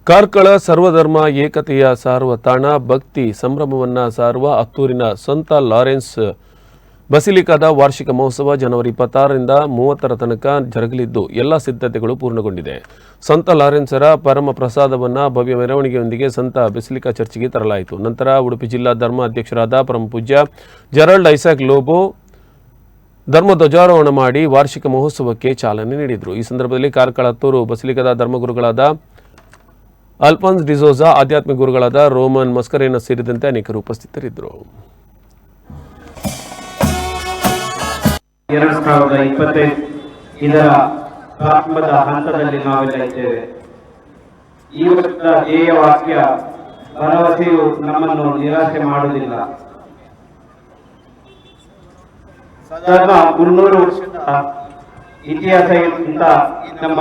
ಕಾರ್ಕಳ ಸರ್ವಧರ್ಮ ಏಕತೆಯ ಸಾರುವ ತಾಣ ಭಕ್ತಿ ಸಂಭ್ರಮವನ್ನು ಸಾರುವ ಹತ್ತೂರಿನ ಸಂತ ಲಾರೆನ್ಸ್ ಬಸಿಲಿಕಾದ ವಾರ್ಷಿಕ ಮಹೋತ್ಸವ ಜನವರಿ 26ರಿಂದ 30ರ ತನಕ ಜರುಗಲಿದ್ದು ಎಲ್ಲ ಸಿದ್ಧತೆಗಳು ಪೂರ್ಣಗೊಂಡಿದೆ. ಸಂತ ಲಾರೆನ್ಸರ ಪರಮ ಪ್ರಸಾದವನ್ನು ಭವ್ಯ ಮೆರವಣಿಗೆಯೊಂದಿಗೆ ಸಂತ ಬಸಿಲಿಕಾ ಚರ್ಚಿಗೆ ತರಲಾಯಿತು. ನಂತರ ಉಡುಪಿ ಜಿಲ್ಲಾ ಧರ್ಮ ಅಧ್ಯಕ್ಷರಾದ ಪರಮ ಪೂಜ್ಯ ಜೆರಾಲ್ಡ್ ಐಸಾಕ್ ಲೋಬೋ ಧರ್ಮ ಧ್ವಜಾರೋಹಣ ಮಾಡಿ ವಾರ್ಷಿಕ ಮಹೋತ್ಸವಕ್ಕೆ ಚಾಲನೆ ನೀಡಿದರು. ಈ ಸಂದರ್ಭದಲ್ಲಿ ಕಾರ್ಕಳ ಹತ್ತೂರು ಬಸಿಲಿಕಾದ ಧರ್ಮಗುರುಗಳಾದ ಅಲ್ಫಾನ್ಸ್ ಡಿಸೋಜಾ, ಆಧ್ಯಾತ್ಮಿಕ ಗುರುಗಳಾದ ರೋಮನ್ ಮಸ್ಕರೇನ ಸೇರಿದಂತೆ ಅನೇಕರು ಉಪಸ್ಥಿತರಿದ್ದರು. 2025 ಇದರ ಪ್ರಾರಂಭದ ಹಂತದಲ್ಲಿ ನಾವೆಲ್ಲ ಇದ್ದೇವೆ. ಈ ವರ್ಷದ ಧ್ಯೇಯ ವಾಕ್ಯ ಭರವಸೆಯು ನಮ್ಮನ್ನು ನಿರಾಶೆ ಮಾಡುವುದಿಲ್ಲ. ಸಾಧಾರಣ 300 ವರ್ಷದ ಇತಿಹಾಸ ನಮ್ಮ